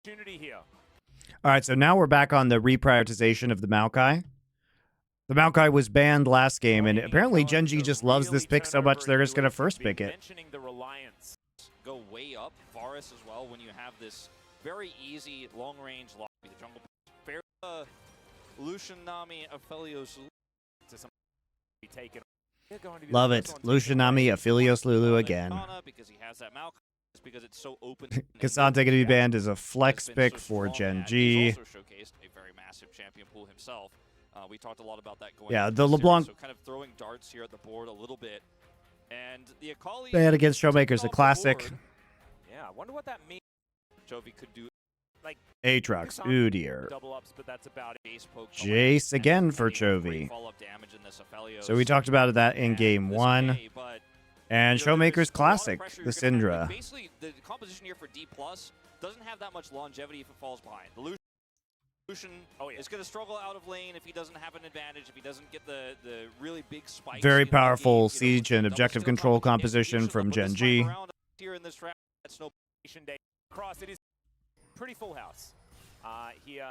opportunity here. All right, so now we're back on the reprioritization of the Maokai. The Maokai was banned last game, and apparently GenG just loves this pick so much they're just going to first pick it. The Reliance go way up. Varus as well when you have this very easy long-range lobby. The jungle fair Lucian Nami Aphelios to some be taken. Love it. Lucian Nami Aphelios Lulu again. Because he has that Maokai. Because it's so open. Cassante going to be banned as a flex pick for GenG. He's also showcased a very massive champion pool himself. We talked a lot about that going. Yeah, the LeBlanc. So kind of throwing darts here at the board a little bit, and the Akali banned against Showmaker's a classic. Yeah, I wonder what that means. Jovi could do like Aatrox, Udyr. Double ups, but that's about it. Jace again for Chovy. So we talked about that in game 1. And Showmaker's classic, the Syndra. Basically, the composition here for Dplus doesn't have that much longevity if it falls behind. The Lucian is going to struggle out of lane if he doesn't have an advantage, if he doesn't get the really big spikes. Very powerful siege and objective control composition from GenG. Here in this round, that's no day cross. It is pretty full house here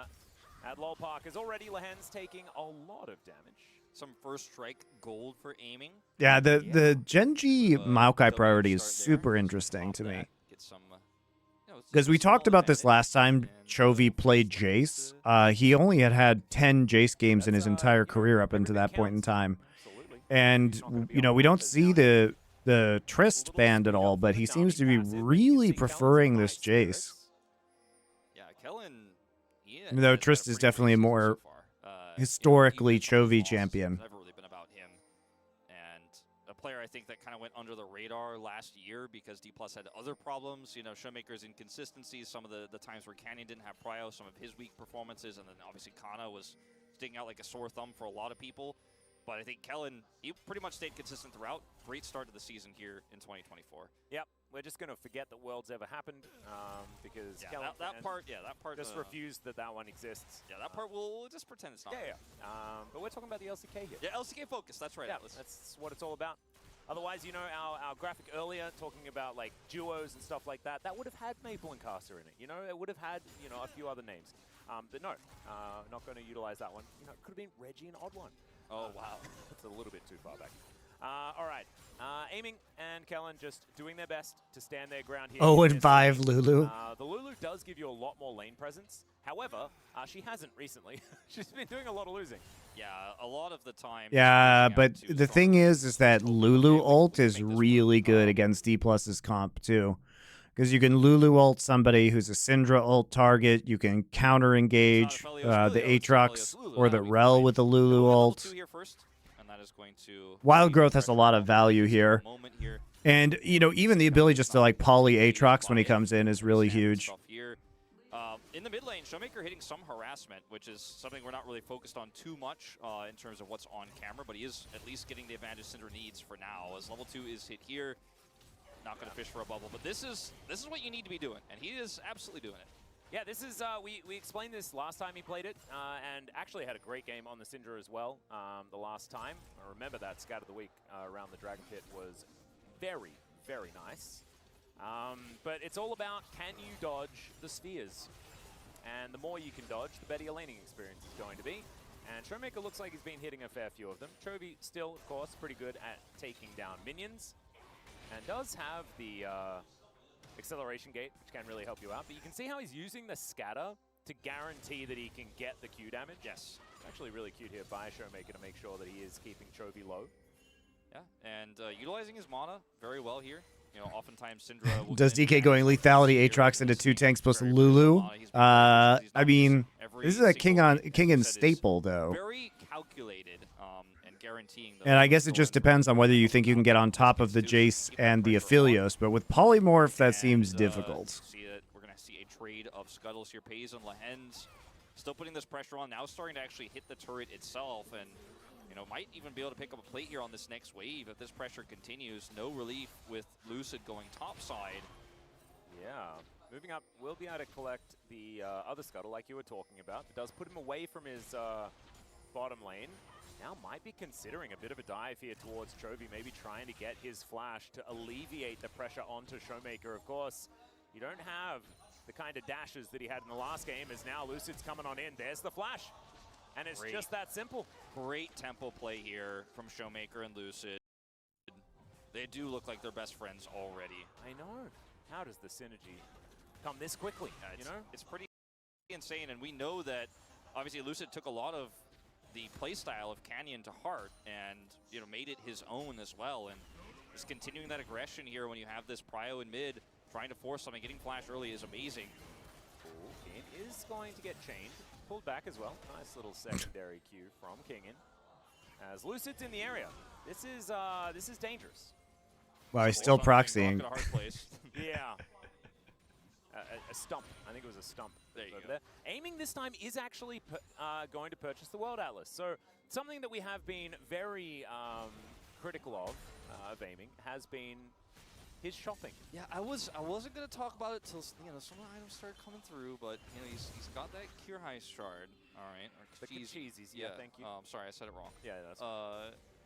at Lol Park. Is already Lehen's taking a lot of damage. Some first strike gold for aiming. Yeah, the GenG Maokai priority is super interesting to me. Because we talked about this last time Chovy played Jace. He only had 10 Jace games in his entire career up until that point in time. And, you know, we don't see the Trist banned at all, but he seems to be really preferring this Jace. Yeah, Kellen, even though Trist is definitely a more historically Chovy champion. Never really been about him, and a player I think that kind of went under the radar last year because Dplus had other problems. You know, Showmaker's inconsistencies, some of the times where Canyon didn't have prio, some of his weak performances, and then obviously Kana was sticking out like a sore thumb for a lot of people. But I think Kellen, he pretty much stayed consistent throughout. Great start to the season here in 2024. Yep, we're just going to forget that Worlds ever happened because Kellen that part just refused that one exists. Yeah, that part we'll just pretend it's not. Yeah. But we're talking about the LCK here. Yeah, LCK focus. That's right. Yeah, that's what it's all about. Otherwise, you know, our graphic earlier talking about like duos and stuff like that, that would have had Maple and Caster in it. You know, it would have had, you know, a few other names. But no, not going to utilize that one. You know, it could have been Reggie and Odd One. Oh, wow. That's a little bit too far back. All right. Aiming and Kellen just doing their best to stand their ground here. 0-5 Lulu. The Lulu does give you a lot more lane presence. However, she hasn't recently. She's been doing a lot of losing. Yeah, a lot of the time. Yeah, but the thing is that Lulu ult is really good against Dplus's comp, too. Because you can Lulu ult somebody who's a Syndra ult target. You can counter engage the Aatrox or the Rel with the Lulu ult. Wild Growth has a lot of value here. And, you know, even the ability just to, like, poly Aatrox when he comes in is really huge. In the mid lane, Showmaker hitting some harassment, which is something we're not really focused on too much in terms of what's on camera, but he is at least getting the advantage Syndra needs for now, as level 2 is hit here. Not going to fish for a bubble, but this is what you need to be doing, and he is absolutely doing it. Yeah, this is, we explained this last time he played it, and actually had a great game on the Syndra as well the last time. I remember that Scout of the Week around the Dragon Pit was very, very nice. But it's all about, can you dodge the spheres? And the more you can dodge, the better your laning experience is going to be. And Showmaker looks like he's been hitting a fair few of them. Chovy still, of course, pretty good at taking down minions. And does have the acceleration gate, which can really help you out. But you can see how he's using the scatter to guarantee that he can get the Q damage. Yes. Actually really cute here by Showmaker to make sure that he is keeping Chovy low. Yeah, and utilizing his mana very well here. You know, oftentimes Syndra will Does DK going lethality Aatrox into 2 tanks plus Lulu? I mean, this is a king and staple, though. Very calculated and guaranteeing. And I guess it just depends on whether you think you can get on top of the Jace and the Aphelios, but with Polymorph, that seems difficult. We're going to see a trade of Scuttles here. Pays and Lehen's still putting this pressure on, now starting to actually hit the turret itself, and you know, might even be able to pick up a plate here on this next wave if this pressure continues. No relief with Lucid going topside. Yeah, moving up, will be able to collect the other Scuttle like you were talking about. It does put him away from his bottom lane. Now might be considering a bit of a dive here towards Chovy, maybe trying to get his flash to alleviate the pressure onto Showmaker. Of course, you don't have the kind of dashes that he had in the last game, is now Lucid's coming on in. There's the flash. And it's just that simple. Great tempo play here from Showmaker and Lucid. They do look like they're best friends already. I know. How does the synergy come this quickly? It's pretty insane, and we know that obviously Lucid took a lot of the playstyle of Canyon to heart and made it his own as well, and just continuing that aggression here when you have this prio in mid, trying to force something, getting flash early is amazing. Cool. Game is going to get chained, pulled back as well. Nice little secondary cue from Kingin. As Lucid's in the area, this is dangerous. Wow, he's still proxying. Yeah. A stump. I think it was a stump over there. Aiming this time is actually going to purchase the World Atlas. So something that we have been very critical of aiming has been his shopping. Yeah, I wasn't gonna talk about it till some of the items started coming through, but he's got that Cure High shard. All right, or the cheesies. Yeah, thank you. I'm sorry, I said it wrong. Yeah, that's.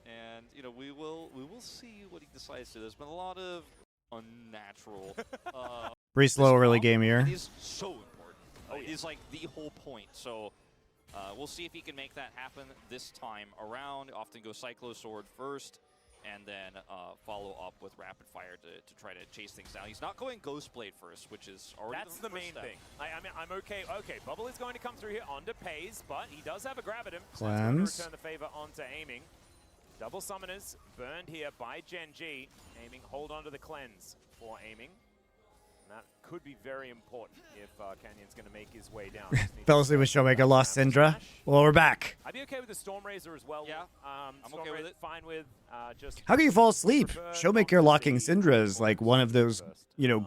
And we will see what he decides to do. There's been a lot of unnatural. Pretty slow early game here. It is so important. It is like the whole point. So we'll see if he can make that happen this time around. Often go Cyclo Sword first, and then follow up with Rapid Fire to try to chase things down. He's not going Ghost Blade first, which is already the main thing. I mean, I'm okay. Okay, Bubble is going to come through here onto Pays, but he does have a grab at him. So that's going to return the favor onto Aiming. Double Summoners burned here by GenG. Aiming, hold on to the cleanse for Aiming. And that could be very important if Canyon's going to make his way down. Fell asleep with Showmaker, lost Syndra. Well, we're back. I'd be okay with the Storm Razor as well. Yeah, I'm okay with it. Fine with just. How can you fall asleep? Showmaker locking Syndra is like one of those,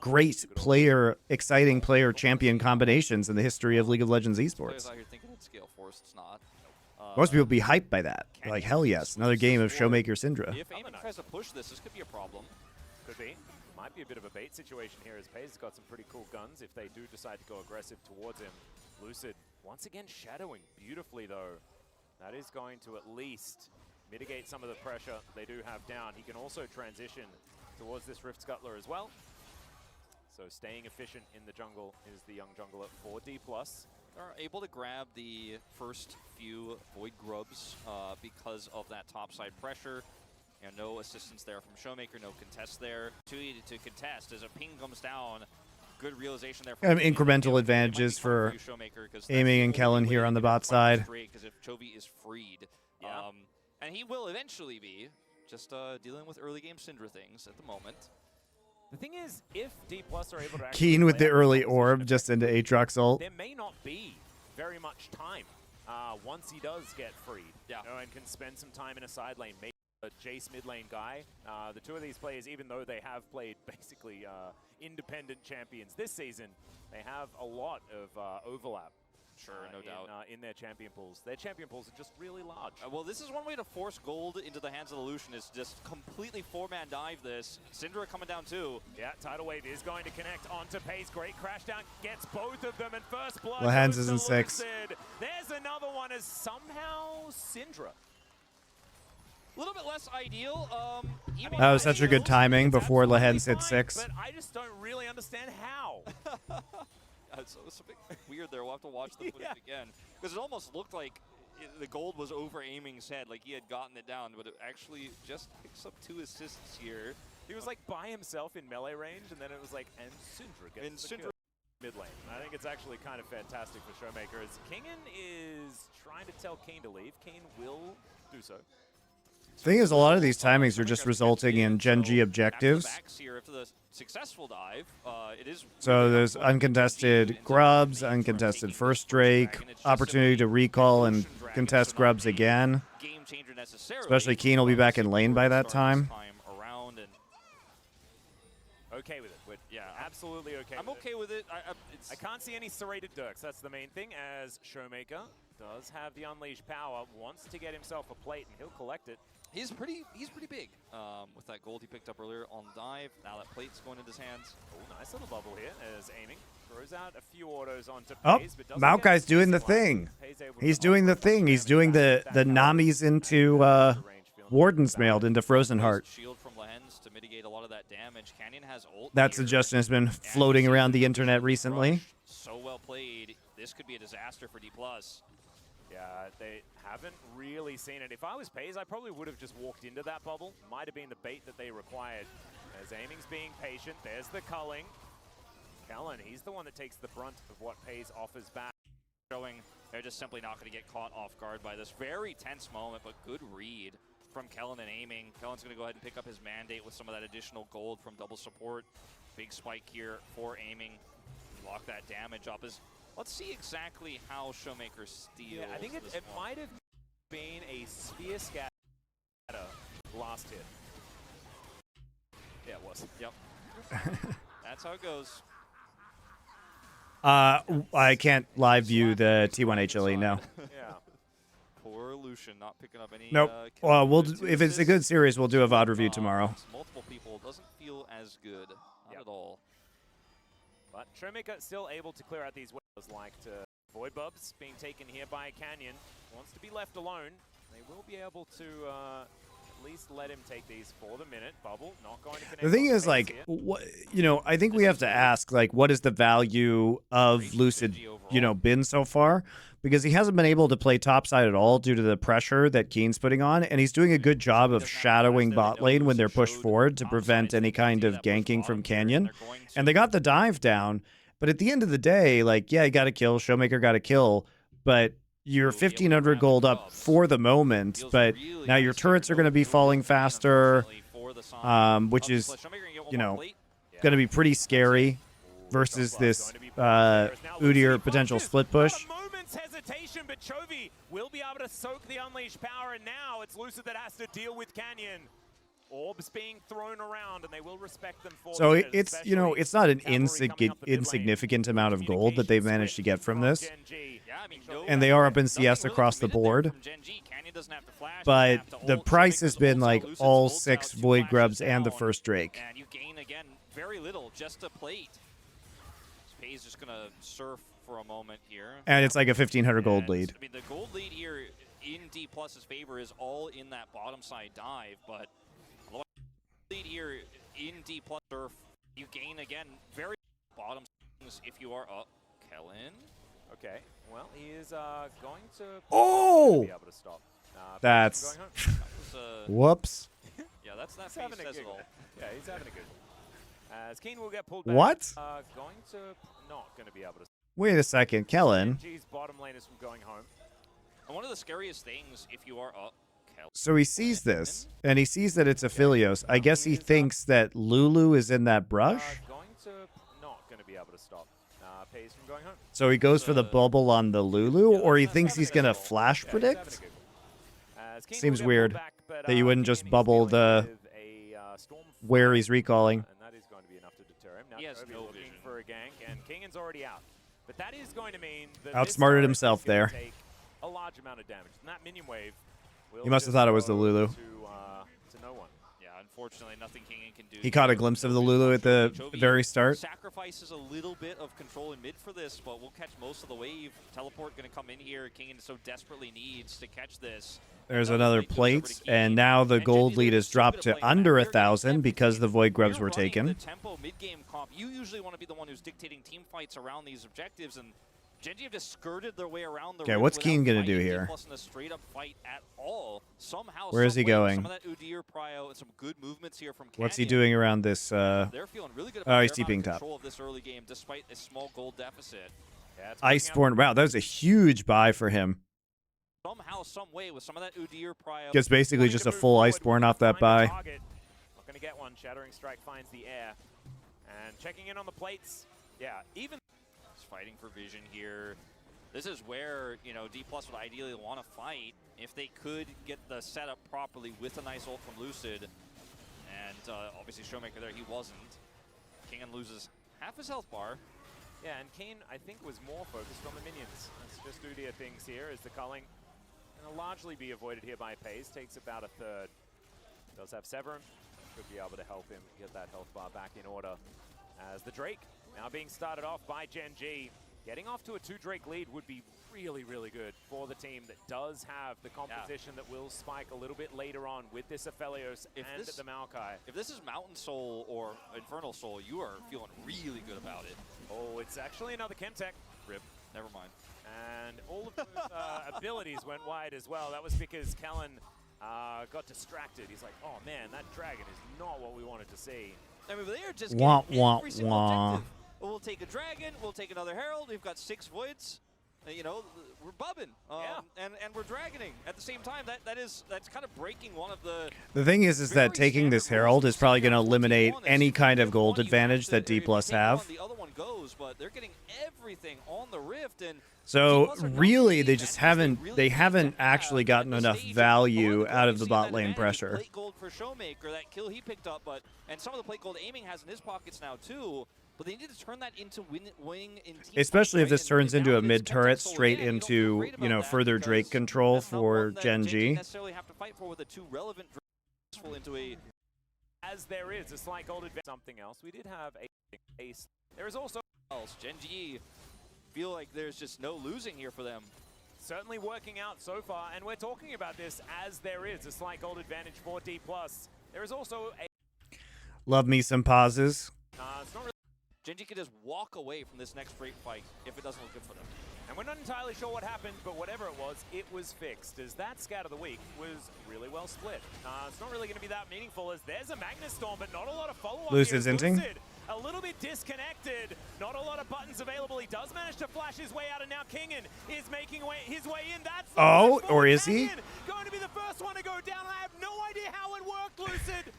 great player, exciting player champion combinations in the history of League of Legends esports. Out here thinking it's Scale Force, it's not. Most people be hyped by that. They're like, hell yes, another game of Showmaker Syndra. If Aiming tries to push this could be a problem. Could be. Might be a bit of a bait situation here, as Pays has got some pretty cool guns if they do decide to go aggressive towards him. Lucid, once again, shadowing beautifully, though. That is going to at least mitigate some of the pressure they do have down. He can also transition towards this Rift Scuttler as well. So staying efficient in the jungle is the young jungler for Dplus. Are able to grab the first few Void Grubs because of that topside pressure. No assistance there from Showmaker, no contest there. To contest as a ping comes down. Good realization there. Kind of incremental advantages for Aiming and Kellen here on the bot side. Because if Chovy is freed, and he will eventually be, just dealing with early game Syndra things at the moment. The thing is, if Dplus are able to Keen with the early orb just into Aatrox ult. There may not be very much time once he does get freed. Yeah. And can spend some time in a side lane, maybe a Jace mid lane guy. The two of these players, even though they have played basically independent champions this season, they have a lot of overlap. Sure, no doubt. In their champion pools. Their champion pools are just really large. Well, this is one way to force gold into the hands of the Lucian, is just completely four-man dive this. Syndra coming down too. Yeah, Tidal Wave is going to connect onto Pays. Great crash down, gets both of them, and first blood. Lehends is in 6. There's another one as somehow Syndra. A little bit less ideal. That was such a good timing before Lehends hit 6. But I just don't really understand how. So it's a bit weird there. We'll have to watch the footage again. Because it almost looked like the gold was over Aiming's head, like he had gotten it down, but it actually just picks up 2 assists here. He was like by himself in melee range, and then it was like, and Syndra gets the kill. Mid lane. I think it's actually kind of fantastic for Showmaker, as Kingen is trying to tell Keen to leave. Keen will do so. The thing is, a lot of these timings are just resulting in GenG objectives. So there's uncontested grubs, uncontested first Drake, opportunity to recall and contest grubs again. Especially Keen will be back in lane by that time. Okay with it. Yeah, absolutely okay. I'm okay with it. I can't see any serrated Dirks. That's the main thing, as Showmaker does have the unleashed power, wants to get himself a plate, and he'll collect it. He's pretty big with that gold he picked up earlier on dive. Now that plate's going into his hands. Oh, nice little bubble here as Aiming throws out a few autos onto Pays, but Maokai's doing the thing. He's doing the thing. He's doing the Namis into Warden's mailed into Frozen Heart. Shield from Lehends to mitigate a lot of that damage. Canyon has ult. That suggestion has been floating around the internet recently. played, this could be a disaster for Dplus. Yeah, they haven't really seen it. If I was FaZe, I probably would have just walked into that bubble. Might have been the bait that they required. As aiming's being patient, there's the culling. Kellen, he's the one that takes the brunt of what FaZe offers back. Showing they're just simply not going to get caught off guard by this very tense moment, but good read from Kellen and aiming. Kellen's going to go ahead and pick up his mandate with some of that additional gold from double support. Big spike here for aiming. Lock that damage up. Let's see exactly how Showmaker steals. Yeah, I think it might have been a spear scatter last hit. Yeah, it was. Yep. That's how it goes. I can't live view the T1 HLE now. Yeah. Poor Lucian not picking up any. Nope. If it's a good series, we'll do a VOD review tomorrow. Multiple people doesn't feel as good. Not at all. But Showmaker still able to clear out these waves, like to Void Bubs being taken here by Canyon. Wants to be left alone. They will be able to at least let him take these for the minute. Bubble not going to connect. The thing is, like, I think we have to ask, like, what is the value of Lucid, been so far? Because he hasn't been able to play topside at all due to the pressure that Keen's putting on, and he's doing a good job of shadowing bot lane when they're pushed forward to prevent any kind of ganking from Canyon. And they got the dive down, but at the end of the day, like, yeah, you got to kill, Showmaker got to kill, but you're 1,500 gold up for the moment, but now your turrets are going to be falling faster, which is, going to be pretty scary versus this Udyr potential split push. Hesitation, but Chovy will be able to soak the unleashed power, and now it's Lucid that has to deal with Canyon. Orbs being thrown around, and they will respect them for so it's it's not an insignificant amount of gold that they've managed to get from this, and they are up in CS across the board, but the price has been like all 6 Void Grubs and the first Drake. And you gain again very little, just a plate. FaZe just gonna surf for a moment here. And it's like a 1,500 gold lead. I mean, the gold lead here in Dplus's favor is all in that bottom side dive, but lead here in Dplus surf, you gain again very bottom if you are up. Kellen. Okay, well, he is going to be able to stop. That's whoops. Yeah, that's not having a good. Yeah, he's having a good. As Keen will get pulled back. What? Not going to be able to. Wait a second, Kellen. GenG's bottom lane is from going home. And one of the scariest things, if you are up, so he sees this, and he sees that it's Aphelios. I guess he thinks that Lulu is in that brush. Not going to be able to stop FaZe from going home. So he goes for the bubble on the Lulu, or he thinks he's going to flash predict? Seems weird that you wouldn't just bubble the where he's recalling. And that is going to be enough to deter him. Now he has no looking vision for a gank, and Kingan's already out. But that is going to mean that outsmarted himself there. Take a large amount of damage. And that minion wave will he must have thought it was the Lulu. To no one. Yeah, unfortunately, nothing Kingan can do. He caught a glimpse of the Lulu at the very start. Sacrifices a little bit of control in mid for this, but we'll catch most of the wave. Teleport going to come in here. Kingan so desperately needs to catch this. There's another plate, and now the gold lead is dropped to under 1,000 because the Void Grubs were taken. The tempo mid-game comp, you usually want to be the one who's dictating team fights around these objectives, and GenG have just skirted their way around the okay, what's Keen going to do here? Somehow, where is he going? Some of that Udyr prio and some good movements here from Canyon. What's he doing around this? They're feeling really good about he's TPing top. control of this early game, despite a small gold deficit. Yeah, Iceborne, wow, that was a huge buy for him. Somehow, some way, with some of that Udyr prio. Gets basically just a full Iceborne off that buy. Not going to get one. Shattering Strike finds the air. And checking in on the plates. Yeah, even fighting for vision here. This is where, Dplus would ideally want to fight if they could get the setup properly with a nice ult from Lucid. And obviously Showmaker there, he wasn't. Kingan loses half his health bar. Yeah, and Keen, I think, was more focused on the minions. That's just Udyr things here, as the culling will largely be avoided here by FaZe. Takes about a third. Does have Severin. Should be able to help him get that health bar back in order. As the Drake now being started off by GenG. Getting off to a 2 Drake lead would be really, really good for the team that does have the composition that will spike a little bit later on with this Aphelios and the Maokai. If this is Mountain Soul or Infernal Soul, you are feeling really good about it. Oh, it's actually another Chemtech. Rip. Never mind. And all of those abilities went wide as well. That was because Kellen got distracted. He's like, oh man, that dragon is not what we wanted to see. I mean, they are just getting every single objective. We'll take a dragon, we'll take another herald, we've got 6 voids. You know, we're bubbing, and we're dragoning at the same time. That's kind of breaking one of the. The thing is that taking this herald is probably going to eliminate any kind of gold advantage that Dplus have. The other one goes, but they're getting everything on the rift, and so really they just haven't actually gotten enough value out of the bot lane pressure. Plate gold for Showmaker, that kill he picked up, and some of the plate gold aiming has in his pockets now too. But they need to turn that into winning in team. Especially if this turns into a mid turret straight into, you know, further Drake control for GenG. Necessarily have to fight for with the 2 relevant into a. As there is a slight gold advantage. Something else. We did have a ace. There is also else. GenG feel like there's just no losing here for them. Certainly working out so far, and we're talking about this as there is a slight gold advantage for Dplus. There is also a. Love me some pauses. It's not really. GenG could just walk away from this next Drake fight if it doesn't look good for them. And we're not entirely sure what happened, but whatever it was fixed. As that scat of the week was really well split. It's not really going to be that meaningful as there's a Magnus Storm, but not a lot of follow-up here. Lucid's inting. A little bit disconnected. Not a lot of buttons available. He does manage to flash his way out, and now Kingen is making his way in. That's the or is he? Going to be the first one to go down. I have no idea how it worked, Lucid.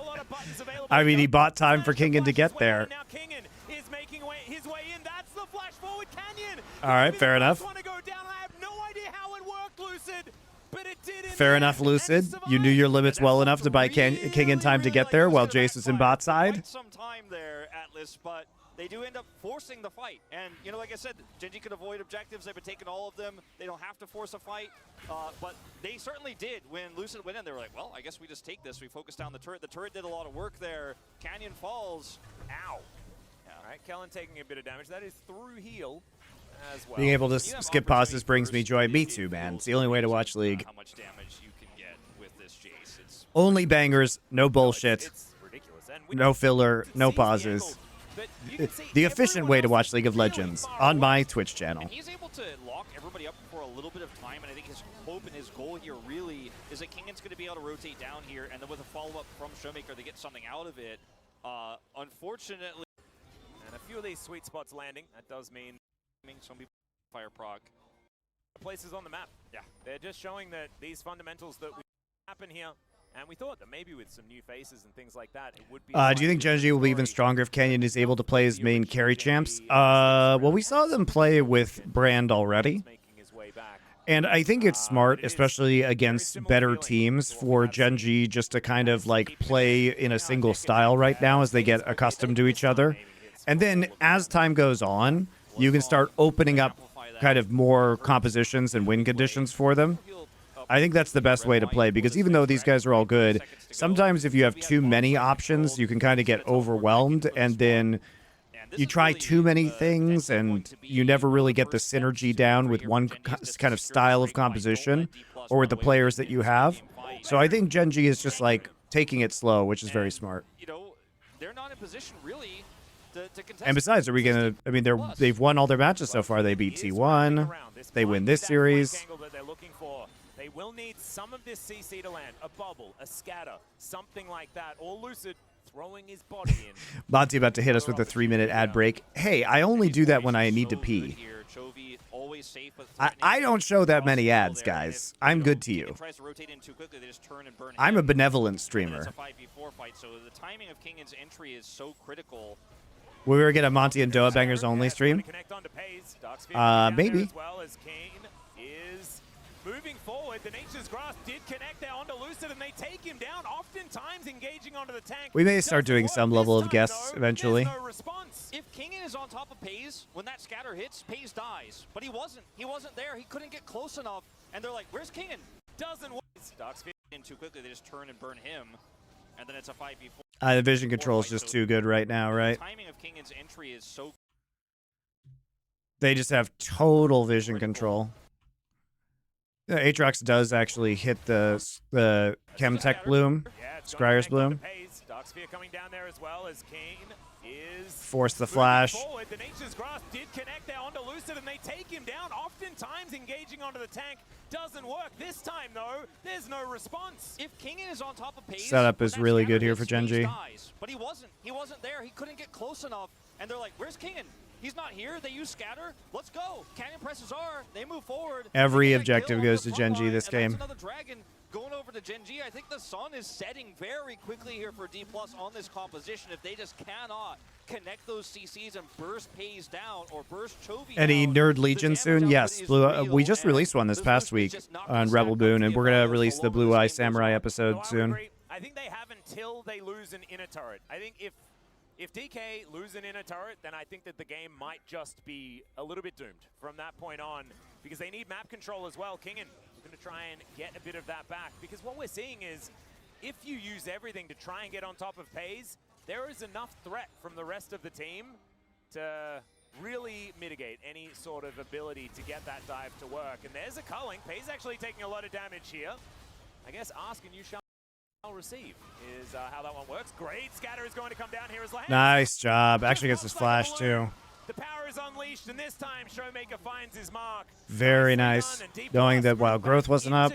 A lot of buttons available. I mean, he bought time for Kingen to get there. Now Kingen is making his way in. That's the flash forward canyon. All right, fair enough. I have no idea how it worked, Lucid, but it did. Fair enough, Lucid. You knew your limits well enough to buy Kingen time to get there while Jace was in bot side. Some time there, Atlas, but they do end up forcing the fight. And, you know, like I said, GenG could avoid objectives. They've been taking all of them. They don't have to force a fight. But they certainly did when Lucid went in. They were like, well, I guess we just take this. We focus down the turret. The turret did a lot of work there. Canyon falls. Ow. Yeah. All right, Kellen taking a bit of damage. That is through heal as well. Being able to skip pauses brings me joy. Me too, man. It's the only way to watch League. How much damage you can get with this Jace. It's only bangers, no bullshit. It's ridiculous. And no filler, no pauses. The efficient way to watch League of Legends on my Twitch channel. And he's able to lock everybody up for a little bit of time, and I think his hope and his goal here really is that Kingen's going to be able to rotate down here, and then with a follow-up from Showmaker, they get something out of it. Unfortunately, and a few of these sweet spots landing, that does mean some people fire proc. Places on the map. Yeah, they're just showing that these fundamentals that happen here. And we thought that maybe with some new faces and things like that, it would be. Do you think GenG will be even stronger if Canyon is able to play his main carry champs? Well, we saw them play with Brand already. And I think it's smart, especially against better teams, for GenG just to kind of like play in a single style right now as they get accustomed to each other. And then as time goes on, you can start opening up kind of more compositions and win conditions for them. I think that's the best way to play, because even though these guys are all good, sometimes if you have too many options, you can kind of get overwhelmed, and then you try too many things, and you never really get the synergy down with one kind of style of composition or with the players that you have. So I think GenG is just like taking it slow, which is very smart. You know, they're not in position really to contest. And besides, are we gonna? I mean, they've won all their matches so far. They beat T1. They win this series. They will need some of this CC to land. A bubble, a scatter, something like that. Or Lucid throwing his body in. Monty about to hit us with a 3-minute ad break. Hey, I only do that when I need to pee. I don't show that many ads, guys. I'm good to you. I'm a benevolent streamer. It's a 5v4 fight, so the timing of Kingen's entry is so critical. Will we ever get a Monty and Doa Bangers only stream? Maybe. Moving forward, the Nature's Grasp did connect there onto Lucid, and they take him down, oftentimes engaging onto the tank. We may start doing some level of guests eventually. No response. If Kingen is on top of Pays, when that scatter hits, Pays dies. But he wasn't. He wasn't there. He couldn't get close enough. And they're like, where's Kingen? Doesn't work. Dark's in too quickly. They just turn and burn him. And then it's a 5v4. The vision control is just too good right now, right? The timing of Kingen's entry is so... They just have total vision control. Aatrox does actually hit the Chemtech bloom, Scryer's bloom. Darksphere coming down there as well as Kane is force the moving flash. forward. The Nature's Grasp did connect there onto Lucid, and they take him down. Oftentimes, engaging onto the tank doesn't work. This time, though, there's no response. If Kingen is on top of Paze, Setup is really good here for Paze GenG. dies, but he wasn't. He wasn't there. He couldn't get close enough. And they're like, where's Kingen? He's not here. They use Scatter. Let's go. Canyon presses R. They move forward. Every They get that objective kill goes on to the front GenG line, this and game. that's another Dragon going over to GenG. I think the sun is setting very quickly here for Dplus on this composition. If they just cannot connect those CCs and burst Paze down or burst Chovy Any down, Nerd the Legion damage soon? output Yes. is Blue, real, we just and released one this past push is week just not on gonna Rebel stack up Boon, to and the we're going to ability release the the longer Blue this Eye game goes Samurai on. episode No, I would soon. agree. I think they have until they lose an inner turret. I think if DK lose an inner turret, then I think that the game might just be a little bit doomed from that point on, because they need map control as well. Kingen going to try and get a bit of that back, because what we're seeing is if you use everything to try and get on top of Paze, there is enough threat from the rest of the team to really mitigate any sort of ability to get that dive to work. And there's a culling. Paze actually taking a lot of damage here. I guess ask and you shall receive is how that one works. Great scatter is going to come down here as well. Nice job. Actually gets his flash too. The power is unleashed, and this time Showmaker finds his mark. Very nice. Knowing that while growth wasn't up.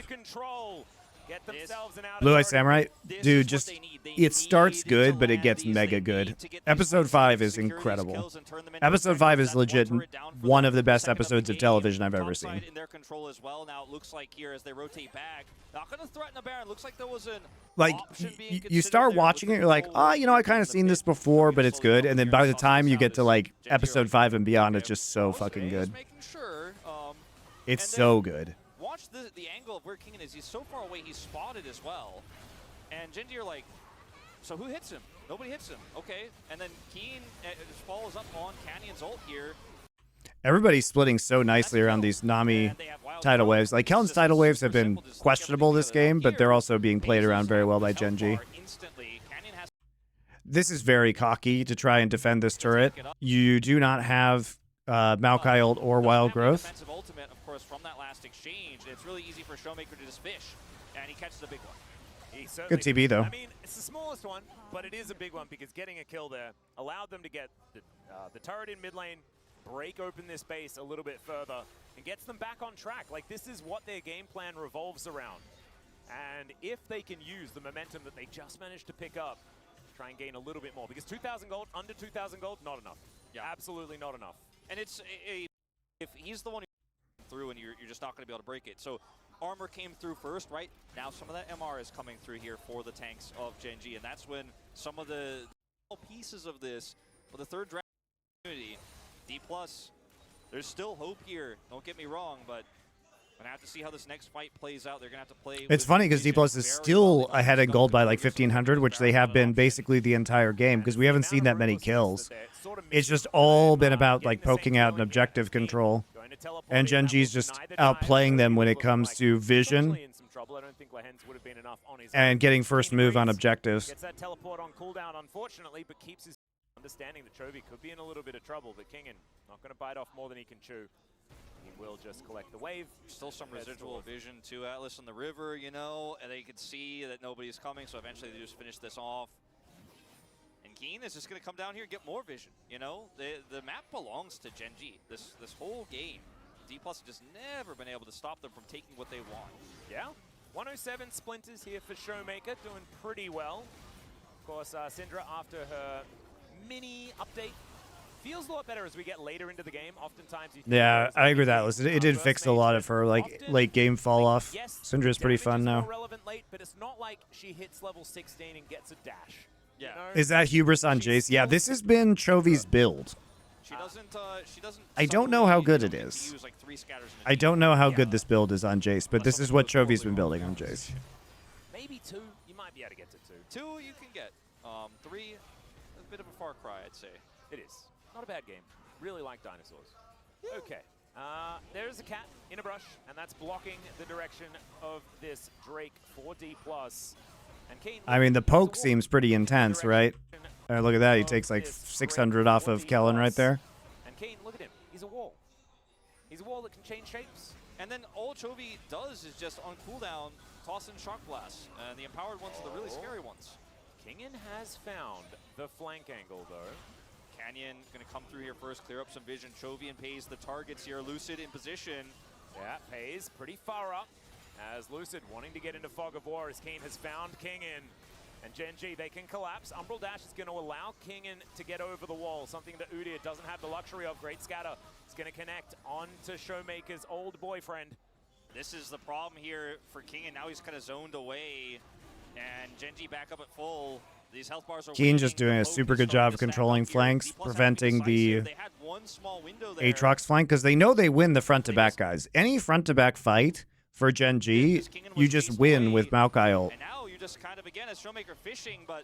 Get themselves an outer Blue Eye turret. Samurai, This dude, is just what they need. They it starts need good, to but it land gets these. mega They good. need to get these Episode points, 5 these is securities incredible. kills, and turn them into Episode effective. 5 is That's one legit turret down for one them. of the best Second episodes of game. television I've ever Top seen. side in their control as well. Now it looks like here as they rotate back, not going to threaten a Baron. Looks like there was an Like, option being you considered start there watching with it, the you're like, control oh, you know, I kind of in the seen this pit. before, but Slowly it's good. And then by the time you get to like Genji episode like, 5 and beyond, okay, it's just so I was fucking just good. making sure, It's and so then- good. Watch the angle of where Kingen is. He's so far away, he's spotted as well. And GenG are like, so who hits him? Nobody hits him. Okay. And then Keen just follows up on Canyon's ult here. Everybody's splitting so nicely around these Nami tidal waves. Like, Kellen's tidal waves have been questionable this game, but they're also being played around very well by GenG. This is very cocky to try and defend this turret. You do not have Maokai ult or Wild Growth. Defensive ultimate, of course, from that last exchange. It's really easy for Showmaker to just fish, and he catches a big one. Good TB, though. I mean, it's the smallest one, but it is a big one because getting a kill there allowed them to get the turret in mid lane, break open this base a little bit further, and gets them back on track. Like, this is what their game plan revolves around. And if they can use the momentum that they just managed to pick up, try and gain a little bit more. Because 2,000 gold, under 2,000 gold, not enough. Yeah. Absolutely not enough. And it's if he's the one who through and you're just not going to be able to break it. So armor came through first, right? Now some of that MR is coming through here for the tanks of GenG, and that's when some of the pieces of this, for the third draft community, Dplus, there's still hope here. Don't get me wrong, but we're going to have to see how this next fight plays out. They're going to have to play. It's funny because Dplus is still ahead in gold by like 1,500, which they have been basically the entire game because we haven't seen that many kills. It's just all been about like poking out and objective control. And GenG's just outplaying them when it comes to vision and getting first move on objectives. Gets that teleport on cooldown, unfortunately, but keeps his understanding that Chovy could be in a little bit of trouble, but Kingen not going to bite off more than he can chew. He will just collect the wave. Still some residual vision to Atlas on the river, you know, and they could see that nobody's coming, so eventually they just finish this off. And Keen is just going to come down here and get more vision, you know? The map belongs to GenG. This whole game, Dplus has just never been able to stop them from taking what they want. Yeah, 107 splinters here for Showmaker, doing pretty well. Of course, Syndra, after her mini update, feels a lot better as we get later into the game. Oftentimes, Yeah, I agree with that. It did fix a lot of her like late game fall off. Yes, Syndra's pretty fun now. more relevant late, but it's not like she hits level 16 and gets a dash. Yeah. You know? Is that hubris on Jace? Yeah, this has been Chovy's build. She doesn't. I don't know how good it is. Use like 3 scatters in a I team. don't know how good this build is on Jace, but this is what Chovy's been building on Jace. Maybe 2. You might be able to get to 2. 2 you can get. 3, a bit of a far cry, I'd say. It is. Not a bad game. Really like dinosaurs. Okay. There's a cat in a brush, and that's blocking the direction of this Drake for Dplus. And Kane, I mean, the poke seems pretty intense, right? Look at that. He takes like 600 off of Kellen right there. And Kane, look at him. He's a wall. He's a wall that can change shapes. And then all Chovy does is just on cooldown toss in shock blasts, and the empowered ones are the really scary ones. Kingen has found the flank angle, though. Canyon going to come through here first, clear up some vision. Chovy and Pays the targets here. Lucid in position. Yeah, Pays pretty far up as Lucid wanting to get into Fog of War as Keen has found Kingin. And GenG, they can collapse. Umbral Dash is going to allow Kingin to get over the wall, something that Udyr doesn't have the luxury of. Great scatter is going to connect onto Showmaker's old boyfriend. This is the problem here for Kingin. Now he's kind of zoned away, and GenG back up at full. These health bars are Keen just doing a super good job of controlling flanks, preventing the Aatrox flank, because they know they win the front-to-back guys. Any front-to-back fight for GenG, you just win with Maokai ult. Just kind of again as Showmaker fishing, but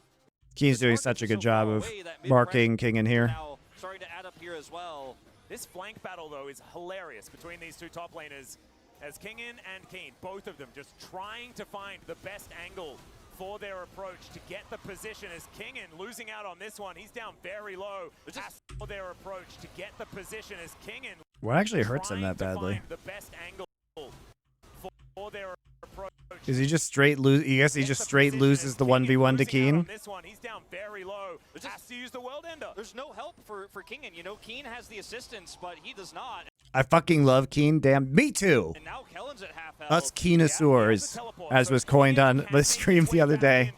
Keen's doing such a good job of marking King in here. Now starting to add up here as well. This flank battle though is hilarious between these two top laners as Kingin and Keen, both of them just trying to find the best angle for their approach to get the position as Kingin losing out on this one. He's down very low. Just for their approach to get the position as Kingin. What actually hurts him that badly? The best angle for their approach. Is he just straight lose? I guess he just straight loses the 1v1 to Keen. This one, he's down very low. Has to use the World Ender. There's no help for Kingin. You know, Keen has the assistance, but he does not. I fucking love Keen. Damn, me too. And now Kellen's at half health. Us Keenosaurs, as was coined on the stream the other day.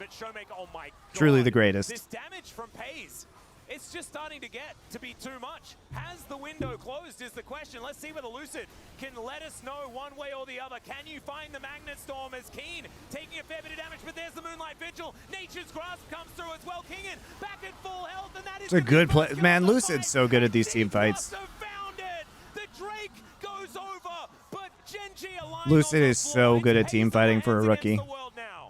Truly the greatest. This damage from Pays, it's just starting to get to be too much. Has the window closed is the question. Let's see whether Lucid can let us know one way or the other. Can you find the Magnet Storm as Keen taking a fair bit of damage, but there's the Moonlight Vigil. Nature's Grasp comes through as well. Kingin back at full health, and that is it's a good play. Man, Lucid's so good at these team fights. Drake goes over, but Lucid is so good at team fighting for a rookie.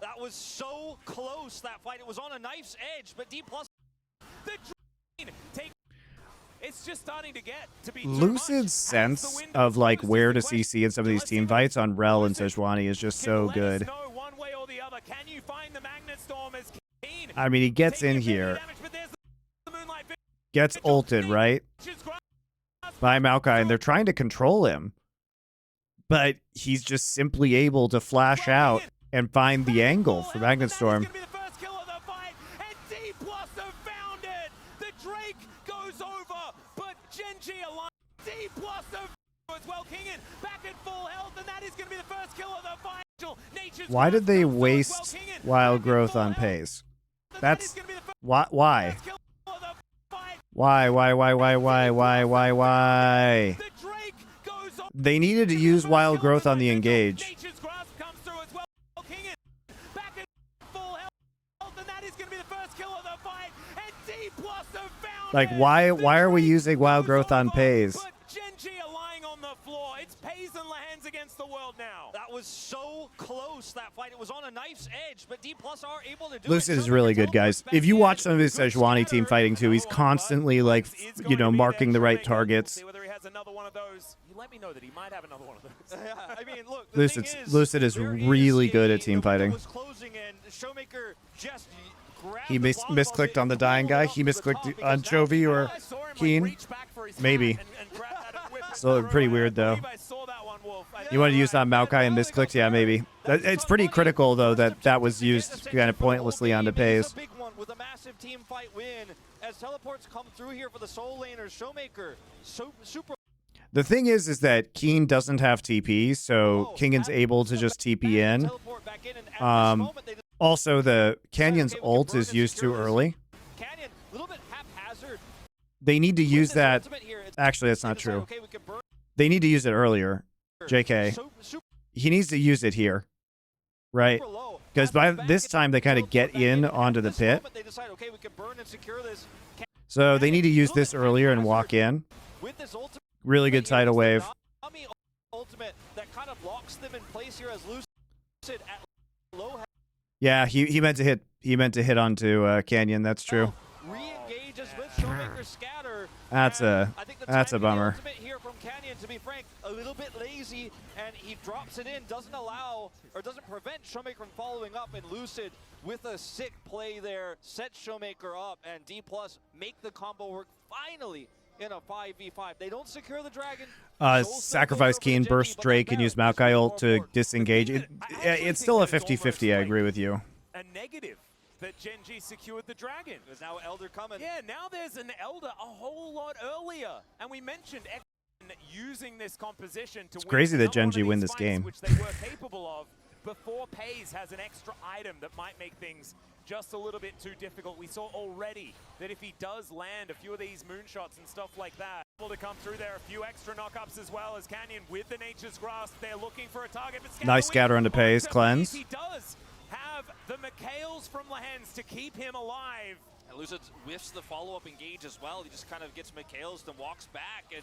That was so close, that fight. It was on a knife's edge, but Dplus. It's just starting to get to be Lucid's sense of like where to CC in some of these team fights on Rel and Sejuani is just so good. I mean, he gets in here, gets ulted, right? By Maokai, and they're trying to control him. But he's just simply able to flash out and find the angle for Magnet Storm. Why did they waste Wild Growth on Pays? That's why? Why? They needed to use Wild Growth on the engage. Like, why are we using Wild Growth on Pays? That was so close, that fight. It was on a knife's edge, but Dplus are able to do Lucid is really good, guys. If you watch some of his Sejuani team fighting too, he's constantly like, you know, marking the right targets. Lucid is really good at team fighting. He misclicked on the dying guy. He misclicked on Chovy or Keen. Maybe. Still pretty weird though. You wanted to use on Maokai and misclicked? Yeah, maybe. It's pretty critical though that that was used kind of pointlessly onto Pays. With a massive team fight win as teleports come through here for the soul laners. Showmaker super. The thing is that Keen doesn't have TP, so Kingin's able to just TP in. Also, the Canyon's ult is used too early. They need to use that. Actually, that's not true. They need to use it earlier. JK. He needs to use it here. Right? Because by this time, they kind of get in onto the pit. So they need to use this earlier and walk in. Really good tidal wave. Yeah, he meant to hit. He meant to hit onto Canyon. That's true. That's a bummer. Here from Canyon, to be frank, a little bit lazy, and he drops it in, doesn't allow or doesn't prevent Showmaker from following up, and Lucid with a sick play there sets Showmaker up, and Dplus make the combo work finally in a 5v5. They don't secure the dragon. Sacrifice Keen, burst Drake, and use Maokai ult to disengage. It's still a 50-50, I agree with you. A negative that GenG secured the dragon. There's now Elder coming. Yeah, now there's an Elder a whole lot earlier. And we mentioned using this composition to win crazy that another one GenG of win these this fights, game. which they were capable of before FaZe has an extra item that might make things just a little bit too difficult. We saw already that if he does land a few of these moonshots and stuff like that, able to come through there, a few extra knockups as well as Canyon with the Nature's Grasp. They're looking for a target. But Nice scatter into Pace, cleanse. He does have the McHale's from Lehens to keep him alive. And Lucid whiffs the follow-up engage as well. He just kind of gets McHale's and walks back. And,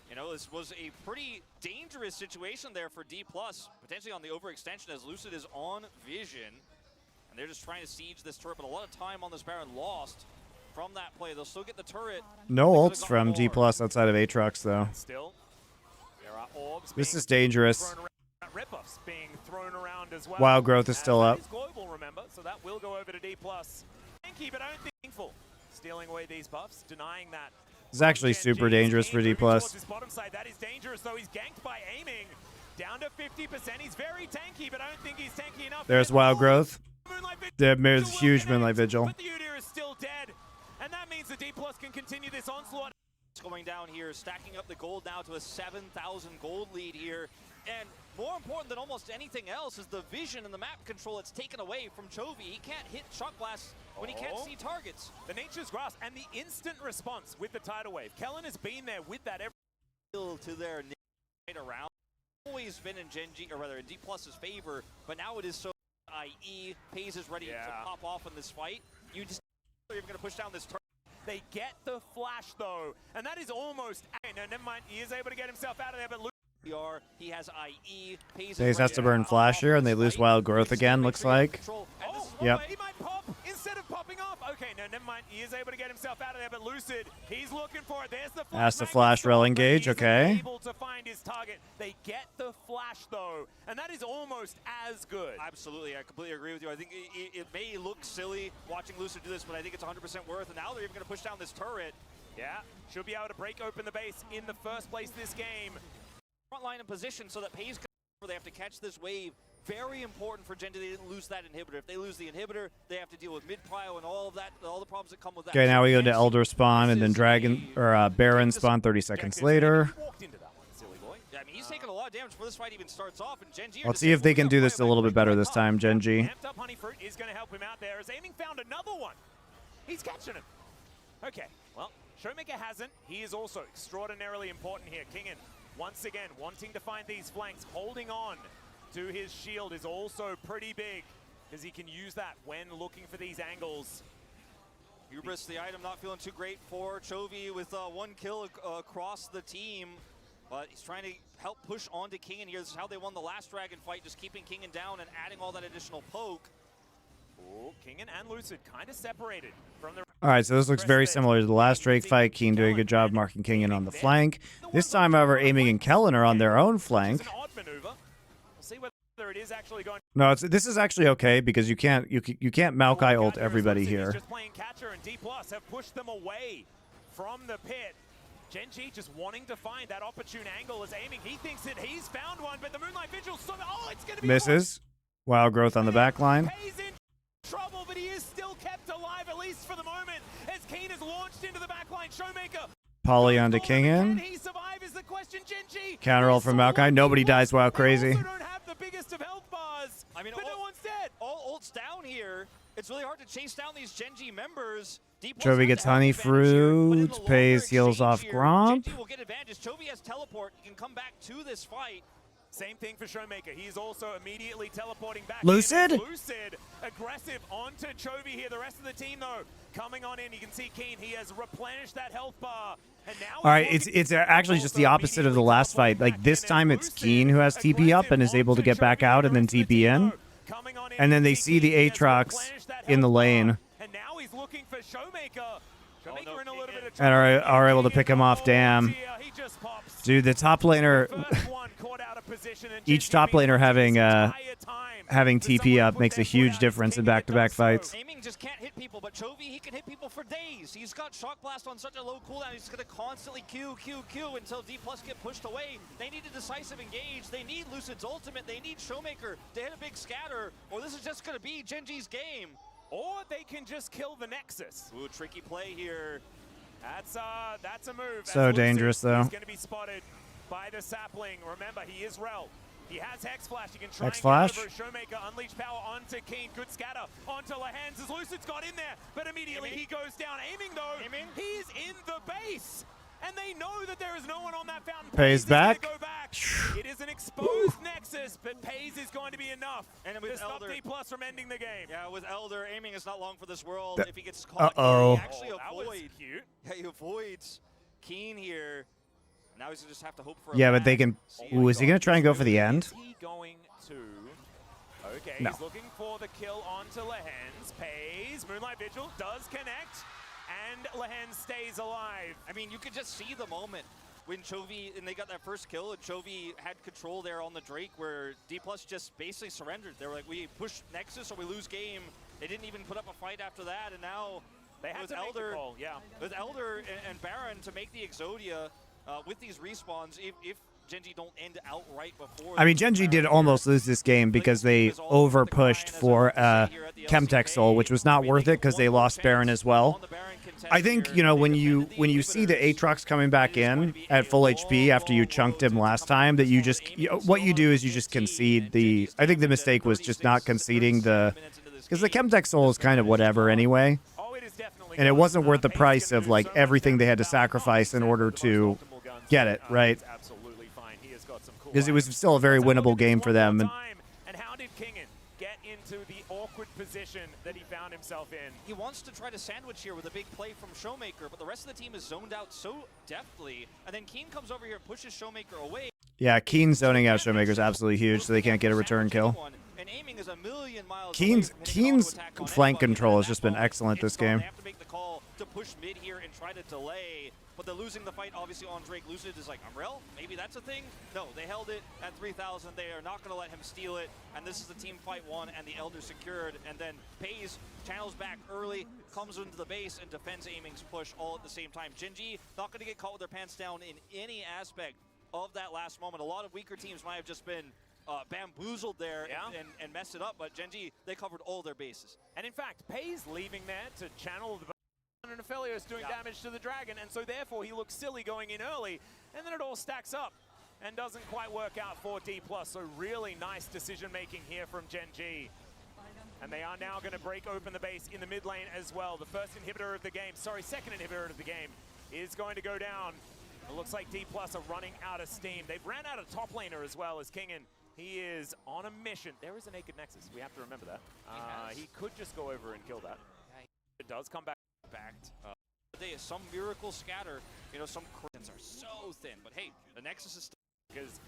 you know, this was a pretty dangerous situation there for Dplus, potentially on the overextension as Lucid is on vision. And they're just trying to siege this turret, but a lot of time on this Baron lost from that play. They'll still get the turret. No ults from Dplus outside of Aatrox, though. Still, there are orbs. This is dangerous. Rip-offs being thrown around as well. Wild Growth is still up. That is global, remember, so that will go over to Dplus. Tanky, but I don't think meaningful. Stealing away these buffs, denying that. It's actually super dangerous for Dplus. His bottom side. That is dangerous, though. He's ganked by aiming. Down to 50%. He's very tanky, but I don't think he's tanky enough. There's Wild Growth. There's huge Moonlight Vigil. But the Udyr is still dead, and that means the Dplus can continue this onslaught. It's going down here, stacking up the gold now to a 7,000 gold lead here. And more important than almost anything else is the vision and the map control it's taken away from Chovy. He can't hit Shock Blast when he can't see targets. The Nature's Grasp and the instant response with the Tidal Wave. Kellen has been there with that every to their right around. Always been in GenG, or rather in Dplus's favor, but now it is so IE. FaZe is ready to pop off in this fight. You just you're going to push down this turret. They get the flash though, and that is almost. No, never mind. He is able to get himself out of there, but he has IE. FaZe has to burn flash here, and they lose Wild Growth again, looks like. Yep. He might pop instead of popping off. Okay, no, never mind. He is able to get himself out of there, but Lucid, he's looking for it. There's the flash. Has to flash rel engage, okay. Able to find his target. They get the flash though, and that is almost as good. Absolutely, I completely agree with you. I think it may look silly watching Lucid do this, but I think it's 100% worth. And now they're even going to push down this turret. Yeah, should be able to break open the base in the first place this game. Front line in position so that FaZe can, they have to catch this wave. Very important for GenG. They didn't lose that inhibitor. If they lose the inhibitor, they have to deal with mid-prio and all of that, all the problems that come with that. Okay, now we go to Elder spawn and then Dragon or Baron spawn 30 seconds later. Walked into that one, silly boy. Yeah, I mean, he's taking a lot of damage before this fight even starts off. And GenG. Let's see if they can do this a little bit better this time, GenG. Amped up Honeyfruit is going to help him out there as Aiming found another one. He's catching him. Okay, well, Showmaker hasn't. He is also extraordinarily important here. Kingen, once again, wanting to find these flanks, holding on to his shield is also pretty big because he can use that when looking for these angles. Hubris, the item, not feeling too great for Chovy with one kill across the team. But he's trying to help push on to Kingen here. This is how they won the last Dragon fight, just keeping Kingen down and adding all that additional poke. Ooh, Kingen and Lucid kind of separated from the... All right, so this looks very similar to the last Drake fight. Keen doing a good job marking Kingen on the flank. This time, however, Aiming and Kellen are on their own flank. It's an odd maneuver. We'll see whether it is actually going... No, this is actually okay because you can't Maokai ult everybody here. Just playing catcher, and Dplus have pushed them away from the pit. GenG just wanting to find that opportune angle as Aiming. He thinks that he's found one, but the Moonlight Vigil... Oh, it's going to be... Misses. Wild Growth on the back line. He's in trouble, but he is still kept alive, at least for the moment, as Keen is launched into the backline. Showmaker. Poly onto Kingen. Can he survive is the question. GenG. Counter ult from Maokai. Nobody dies while crazy. They also don't have the biggest of health bars. I mean, but no one's dead. All ults down here. It's really hard to chase down these GenG members. Chovy gets Honeyfruit. Pays heals off Gromp. GenG will get advantage. Chovy has teleport. He can come back to this fight. Same thing for Showmaker. He's also immediately teleporting back. Lucid? Lucid aggressive onto Chovy here. The rest of the team, though, coming on in. You can see Keen. He has replenished that health bar. And now all right, it's actually just the opposite of the last fight. Like this time it's Keen who has TP up and is able to get back out and then TP in. And then they see the Aatrox in the lane. And now he's looking for Showmaker. Showmaker in a little bit of and are able to pick him off. Damn. Dude, the top laner... Each top laner having TP up makes a huge difference in back-to-back fights. Aiming just can't hit people, but Chovy, he can hit people for days. He's got Shock Blast on such a low cooldown, he's going to constantly Q until Dplus get pushed away. They need a decisive engage. They need Lucid's ultimate. They need Showmaker to hit a big scatter, or this is just going to be GenG's game. or they can just kill the Nexus. Ooh, tricky play here. That's a move. So dangerous, though. He's going to be spotted by the sapling. Remember, he is Rel. He has Hex Flash. He can try Hex and Flash. get over Showmaker. Unleash power onto Keen. Good scatter onto Lehans as Lucid's got in there, but immediately he goes down. Aiming though, he's in the base. And they know that there is no one on that fountain. Pays back. Go back. It is an exposed Nexus, but Pays is going to be enough to stop Dplus from ending the game. Yeah, with Elder, aiming is not long for this world. If he gets caught, Uh-oh. he actually avoids. Cute. Yeah, he avoids Keen here. Now he's gonna just have to hope for. Yeah, but they can. Ooh, is he gonna try and go for the end? Is he going to? Okay, No. he's looking for the kill onto Lehans. Pays. Moonlight Vigil does connect, and Lehans stays alive. I mean, you could just see the moment when Chovy, and they got that first kill, and Chovy had control there on the Drake, where Dplus just basically surrendered. They were like, we push Nexus or we lose game. They didn't even put up a fight after that, and now They had with to make the Elder, call, yeah. with Elder and Baron to make the Exodia with these respawns, if GenG don't end outright before. I mean, GenG did almost lose this game because they over-pushed for Chemtech Soul, which was not worth it because they lost Baron as well. I think, you know, when you see the Aatrox coming back in at full HP after you chunked him last time, that you just, what you do is you just concede the, I think the mistake was just not conceding the, because the Chemtech Soul is kind of whatever anyway. And it wasn't worth the price of, like, everything they had to sacrifice in order to get it, right? Because it was still a very winnable game for them. And how did Kingen get into the awkward position that he found himself in? He wants to try to sandwich here with a big play from Showmaker, but the rest of the team is zoned out so deftly. And then Keen comes over here and pushes Showmaker away. Yeah, Keen zoning out Showmaker is absolutely huge, so they can't get a return kill. And aiming is a million miles Keen's flank control has just been excellent this game. They have to make the call to push mid here and try to delay, but they're losing the fight obviously on Drake. Lucid is like, Umbrell, maybe that's a thing? No, they held it at 3,000. They are not going to let him steal it, and this is the team fight one, and the Elder secured, and then Pays channels back early, comes into the base, and defends aiming's push all at the same time. GenG not going to get caught with their pants down in any aspect of that last moment. A lot of weaker teams might have just been bamboozled there and messed it up, but GenG, they covered all their bases. And in fact, Pays leaving there to channel the and Aphelios doing damage to the Dragon, and so therefore he looks silly going in early, and then it all stacks up and doesn't quite work out for Dplus. So really nice decision making here from GenG. And they are now going to break open the base in the mid lane as well. The first inhibitor of the game, second inhibitor of the game is going to go down. It looks like Dplus are running out of steam. They've ran out of top laner as well as Kingen. He is on a mission. There is a naked Nexus. We have to remember that. He could just go over and kill that. It does come back. Some miracle scatter, you know, some crits are so thin, but hey, the Nexus is still because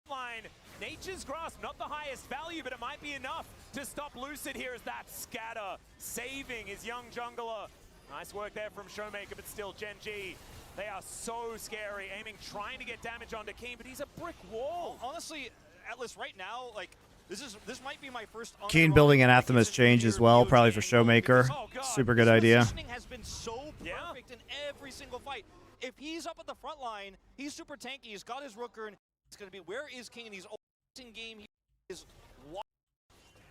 line, Nature's Grasp, not the highest value, but it might be enough to stop Lucid here as that scatter, saving his young jungler. Nice work there from Showmaker, but still GenG. They are so scary, aiming, trying to get damage onto Keen, but he's a brick wall. Honestly, Atlas, right now, like, this might be my first. Keen building an Athemus change as well, probably for Showmaker. Super good idea. Positioning has been so perfect in every single fight. If he's up at the front line, he's super tanky. He's got his Rooker, and it's going to be where is King in these open game? He is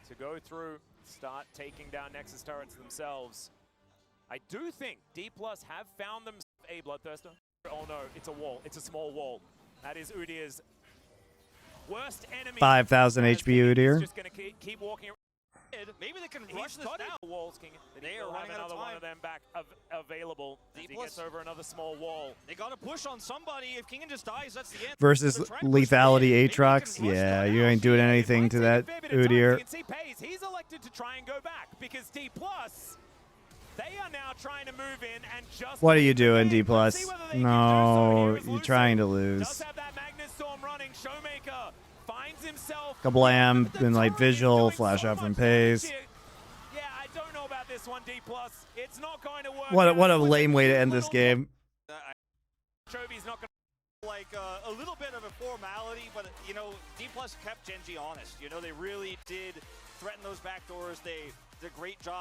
to go through, start taking down Nexus turrets themselves. I do think Dplus have found themselves a Bloodthirster. Oh no, it's a wall. It's a small wall. That is Udyr's worst enemy. 5,000 HP Udyr. Just gonna keep walking. Maybe they can rush this down. The walls, King. They are running another out of one time. of them back available. As he gets over another small wall. They got to push on somebody. If Kingen just dies, that's the end. Versus lethality Aatrox. Yeah, you ain't doing anything to that Udyr. You can see Pays. He's elected to try and go back because Dplus, they are now trying to move in and just. What are you doing, Dplus? No, you're trying to lose. Does have that Magnus Storm running. Showmaker finds himself. Kablam, Moonlight Vigil, flash out from Pays. Yeah, I don't know about this one, Dplus. It's not going to work. What a lame way to end this game. Chovy's not going to. Like a little bit of a formality, but you know, Dplus kept GenG honest. You know, they really did threaten those back doors. They did a great job.